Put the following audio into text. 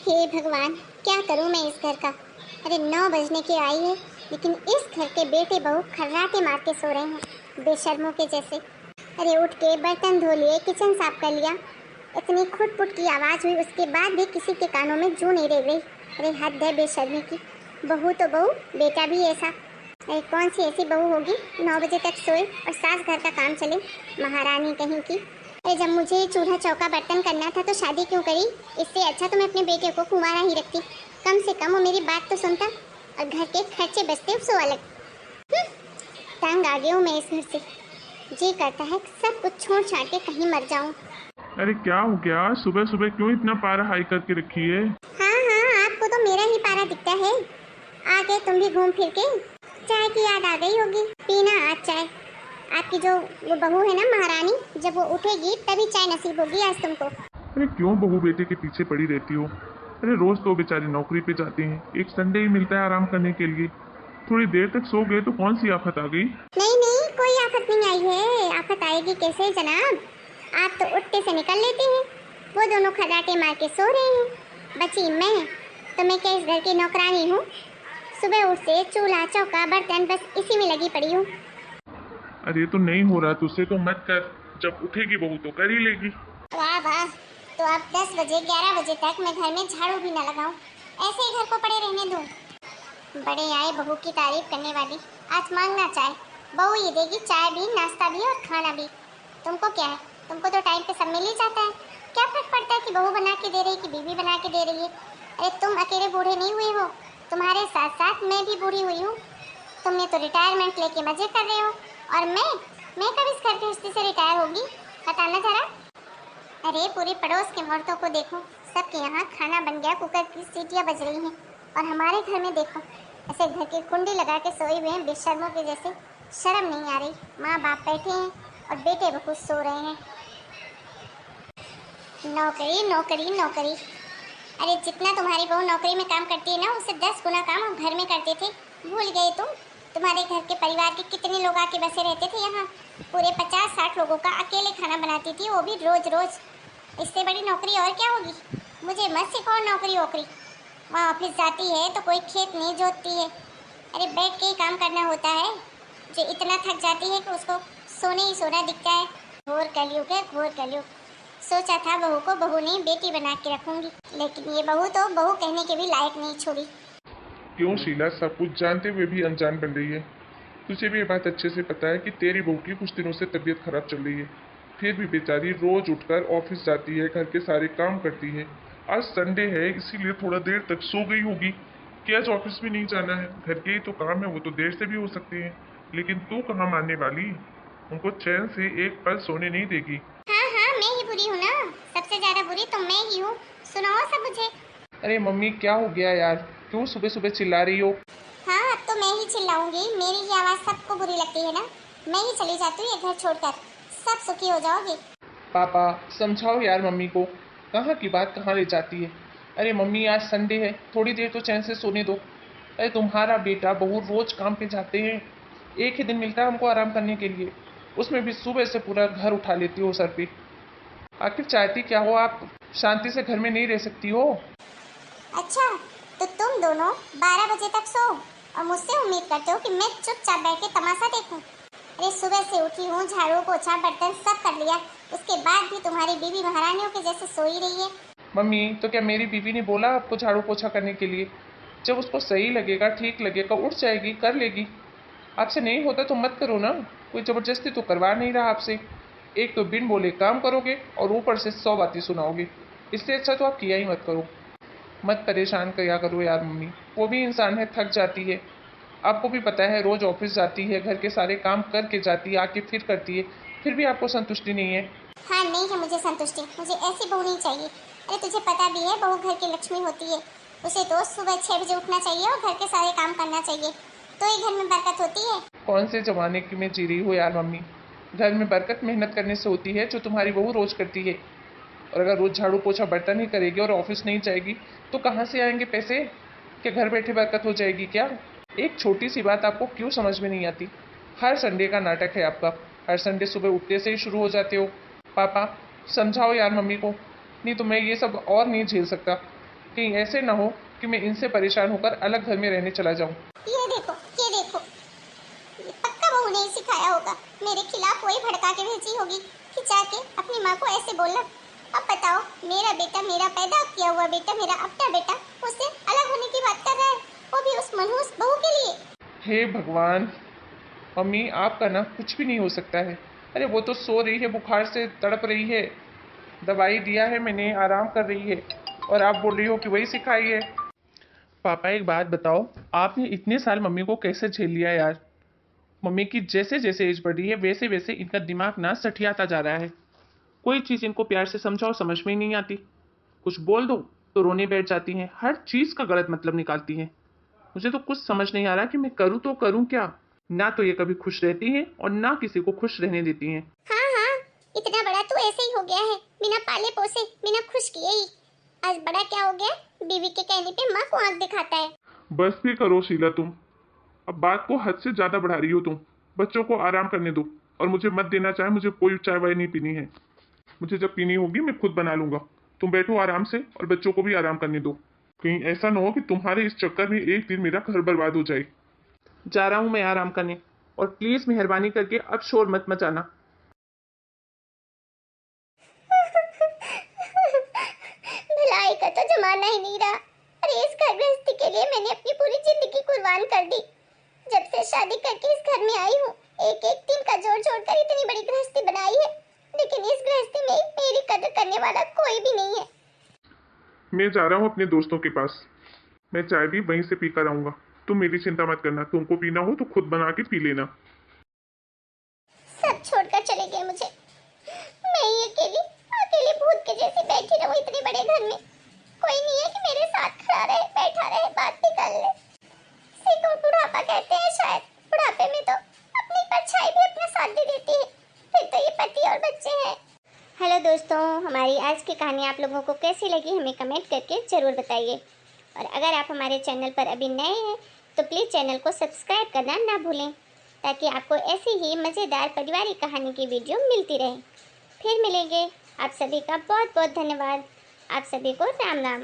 हे भगवान, क्या करूं मैं इस घर का। अरे 9 बजने की आई है, लेकिन इस घर के बेटे बहू खर्राटे मार के सो रहे हैं बेशर्मों के जैसे। अरे उठ के बर्तन धो लिए, किचन साफ कर लिया, इतनी खुटपुट की आवाज़ हुई, उसके बाद भी किसी के कानों में जू नहीं रह गई। अरे हद है बेशर्मी की। बहू तो बहू, बेटा भी ऐसा। अरे कौन सी ऐसी बहू होगी 9 बजे तक सोए और सास घर का काम चले, महारानी कहीं की। अरे जब मुझे चूल्हा चौका बर्तन करना था तो शादी क्यों करी। इससे अच्छा तो मैं अपने बेटे को कुंवारा ही रखती, कम से कम वो मेरी बात तो सुनता और घर के खर्चे बचते सो अलग। तंग आ गई हूँ मैं इस घर से। जी करता है सब कुछ छोड़ छाड़ के कहीं मर जाऊं। अरे क्या हो गया, सुबह सुबह क्यों इतना पारा हाई करके रखी है? हाँ हाँ, आपको तो मेरा ही पारा दिखता है। आ गए तुम भी घूम फिर के। चाय की याद आ गई होगी, पीना आज चाय। आपकी जो वो बहू है ना महारानी, जब वो उठेगी तभी चाय नसीब होगी आज तुमको। अरे क्यों बहू बेटे के पीछे पड़ी रहती हो? अरे रोज तो बेचारी नौकरी पे जाते हैं, एक संडे ही मिलता है आराम करने के लिए। थोड़ी देर तक सो गए तो कौन सी आफत आ गई? नहीं नहीं, कोई आफत नहीं आई है। आफत आएगी कैसे जनाब, आप तो उठते से निकल लेते हैं। वो दोनों खर्राटे मार के सो रहे हैं, बची मैं। तो मैं क्या इस घर की नौकरानी हूँ? सुबह उठ से चूल्हा चौका बर्तन बस इसी में लगी पड़ी हूँ। अरे तो नहीं हो रहा तुझसे तो मत कर, जब उठेगी बहू तो कर ही लेगी। वाह वाह, तो अब 10 बजे 11 बजे तक मैं घर में झाड़ू भी न लगाऊं, ऐसे ही घर को पड़े रहने दूं। बड़े आए बहू की तारीफ करने वाली, आज मांगना चाय, बहू ये देगी, चाय भी नाश्ता भी और खाना भी। तुमको क्या है, तुमको तो टाइम पे सब मिल ही जाता है। क्या फर्क पड़ता है कि बहू बना के दे रही कि बीवी बना के दे रही है। अरे तुम अकेले बूढ़े नहीं हुए हो, तुम्हारे साथ साथ मैं भी बूढ़ी हुई हूँ। तुमने तो रिटायरमेंट लेके मजे कर रहे हो, और मैं कब इस घर गृहस्थी से रिटायर होगी, बताना जरा। अरे पूरे पड़ोस के औरतों को देखो, सबके यहाँ खाना बन गया, कुकर की सीटियाँ बज रही हैं, और हमारे घर में देखो ऐसे घर की कुंडी लगा के सोए हुए हैं बेशर्मों के जैसे। शर्म नहीं आ रही। माँ बाप बैठे हैं और बेटे बहू सो रहे हैं। नौकरी नौकरी नौकरी। अरे जितना तुम्हारी बहू नौकरी में काम करती है ना, उससे 10 गुना काम हम घर में करते थे। भूल गए तुम? तुम्हारे घर के परिवार के कितने लोग आके बसे रहते थे यहाँ। पूरे 50-60 लोगों का अकेले खाना बनाती थी, वो भी रोज रोज। इससे बड़ी नौकरी और क्या होगी। मुझे मत सिखाओ नौकरी वोकरी। वहाँ ऑफिस जाती है तो कोई खेत नहीं जोतती है। अरे बैठ के ही काम करना होता है। जो इतना थक जाती है कि उसको सोने ही सोना दिखता है। घोर कलयुग है, घोर कलयुग। सोचा था बहू को बहू नहीं बेटी बना के रखूंगी, लेकिन ये बहू तो बहू कहने के भी लायक नहीं छोड़ी। क्यों शीला, सब कुछ जानते हुए भी अनजान बन रही है? तुझे भी ये बात अच्छे से पता है कि तेरी बहू की कुछ दिनों से तबीयत खराब चल रही है, फिर भी बेचारी रोज उठकर ऑफिस जाती है, घर के सारे काम करती है। आज संडे है इसीलिए थोड़ा देर तक सो गई होगी कि आज ऑफिस भी नहीं जाना है, घर के ही तो काम है, वो तो देर से भी हो सकते हैं। लेकिन तू कहाँ मानने वाली, उनको चैन से एक पल सोने नहीं देगी। हाँ हाँ, मैं ही बुरी हूँ ना, सबसे ज्यादा बुरी तो मैं ही हूँ। सुनाओ सब मुझे। अरे मम्मी क्या हो गया यार, क्यों सुबह सुबह चिल्ला रही हो? हाँ अब तो मैं ही चिल्लाऊंगी, मेरी ही आवाज़ सबको बुरी लगती है ना। मैं ही चली जाती हूँ ये घर छोड़कर, सब सुखी हो जाओगे। पापा समझाओ यार मम्मी को, कहाँ की बात कहाँ ले जाती है। अरे मम्मी आज संडे है, थोड़ी देर तो चैन से सोने दो। अरे तुम्हारा बेटा बहू रोज काम पे जाते हैं, एक ही दिन मिलता है हमको आराम करने के लिए, उसमें भी सुबह से पूरा घर उठा लेती हो सर पे। आखिर चाहती क्या हो आप, शांति से घर में नहीं रह सकती हो? अच्छा, तो तुम दोनों 12 बजे तक सो और मुझसे उम्मीद करते हो कि मैं चुपचाप बैठ के तमाशा देखूं। अरे सुबह से उठी हूँ, झाड़ू पोछा बर्तन सब कर लिया, उसके बाद भी तुम्हारी बीवी महारानियों के जैसे सोई रही है। मम्मी तो क्या मेरी बीवी ने बोला आपको झाड़ू पोछा करने के लिए? जब उसको सही लगेगा ठीक लगेगा उठ जाएगी कर लेगी। आपसे नहीं होता तो मत करो ना, कोई ज़बरदस्ती तो करवा नहीं रहा आपसे। एक तो बिन बोले काम करोगे और ऊपर से 100 बातें सुनाओगे। इससे अच्छा तो आप किया ही मत करो। मत परेशान किया करो यार मम्मी, वो भी इंसान है, थक जाती है। आपको भी पता है रोज़ ऑफिस जाती है, घर के सारे काम करके जाती है, आके फिर करती है, फिर भी आपको संतुष्टि नहीं है। हाँ नहीं है मुझे संतुष्टि, मुझे ऐसी बहू नहीं चाहिए। अरे तुझे पता भी है बहू घर की लक्ष्मी होती है, उसे तो सुबह 6 बजे उठना चाहिए और घर के सारे काम करना चाहिए, तो ही घर में बरकत होती है। कौन से ज़माने की में जी रही हो यार मम्मी, घर में बरकत मेहनत करने से होती है जो तुम्हारी बहू रोज़ करती है। और अगर रोज़ झाड़ू पोछा बर्तन ही करेगी और ऑफिस नहीं जाएगी तो कहाँ से आएंगे पैसे? क्या घर बैठे बरकत हो जाएगी क्या? एक छोटी सी बात आपको क्यों समझ में नहीं आती? हर संडे का नाटक है आपका, हर संडे सुबह उठते से ही शुरू हो जाते हो। पापा समझाओ यार मम्मी को, नहीं तो मैं ये सब और नहीं झेल सकता। कहीं ऐसे ना हो कि मैं इनसे परेशान होकर अलग घर में रहने चला जाऊं। ये देखो, ये देखो, ये पक्का बहू ने ही सिखाया होगा। मेरे खिलाफ वही भड़का के भेजी होगी, खिंचा के अपनी माँ को ऐसे बोलना। अब बताओ, मेरा बेटा, मेरा पैदा किया हुआ बेटा, मेरा अपना बेटा मुझसे अलग होने की बात कर रहा है, वो भी उस मनहूस बहू के लिए। हे भगवान, मम्मी आपका ना कुछ भी नहीं हो सकता है। अरे वो तो सो रही है, बुखार से तड़प रही है, दवाई दिया है मैंने, आराम कर रही है, और आप बोल रही हो कि वही सिखाई है। पापा एक बात बताओ, आपने इतने साल मम्मी को कैसे झेल लिया यार? मम्मी की जैसे जैसे एज बढ़ रही है वैसे वैसे इनका दिमाग ना सठियाता जा रहा है। कोई चीज़ इनको प्यार से समझाओ समझ में ही नहीं आती। कुछ बोल दो तो रोने बैठ जाती हैं, हर चीज़ का गलत मतलब निकालती हैं। मुझे तो कुछ समझ नहीं आ रहा कि मैं करूँ तो करूँ क्या। ना तो ये कभी खुश रहती हैं और ना किसी को खुश रहने देती हैं। हाँ हाँ, इतना बड़ा तो ऐसे ही हो गया है, बिना पाले पोसे, बिना खुश किए ही। आज बड़ा क्या हो गया, बीवी के कहने पे माँ को आंख दिखाता है। बस भी करो शीला तुम, अब बात को हद से ज़्यादा बढ़ा रही हो तुम। बच्चों को आराम करने दो और मुझे मत देना चाहे, मुझे कोई चाय वाय नहीं पीनी है। मुझे जब पीनी होगी मैं खुद बना लूंगा। तुम बैठो आराम से और बच्चों को भी आराम करने दो। कहीं ऐसा ना हो कि तुम्हारे इस चक्कर में एक दिन मेरा घर बर्बाद हो जाए। जा रहा हूँ मैं आराम करने, और प्लीज़ मेहरबानी करके अब शोर मत मचाना। भलाई का तो जमाना ही नहीं रहा। अरे इस घर गृहस्थी के लिए मैंने अपनी पूरी जिंदगी कुर्बान कर दी। जब से शादी करके इस घर में आई हूँ, एक एक दिन का जोड़ जोड़ कर इतनी बड़ी गृहस्थी बनाई है, लेकिन इस गृहस्थी में मेरी कदर करने वाला कोई भी नहीं है। मैं जा रहा हूँ अपने दोस्तों के पास, मैं चाय भी वहीं से पी कर आऊंगा। तुम मेरी चिंता मत करना, तुमको पीना हो तो खुद बना के पी लेना। सब छोड़कर चले गए मुझे। मैं ही अकेली अकेली भूत के जैसी बैठी रहूं इतने बड़े घर में। कोई नहीं है कि मेरे साथ खड़ा रहे, बैठा रहे, बात भी कर ले। इसी को बुढ़ापा कहते हैं शायद। बुढ़ापे में तो अपनी परछाई भी अपना साथ दे देती है। फिर तो ये पति और बच्चे हैं। हेलो दोस्तों, हमारी आज की कहानी आप लोगों को कैसी लगी हमें कमेंट करके ज़रूर बताइए। और अगर आप हमारे चैनल पर अभी नए हैं तो प्लीज़ चैनल को सब्सक्राइब करना ना भूलें, ताकि आपको ऐसी ही मज़ेदार पारिवारिक कहानी की वीडियो मिलती रहे। फिर मिलेंगे। आप सभी का बहुत बहुत धन्यवाद। आप सभी को राम राम।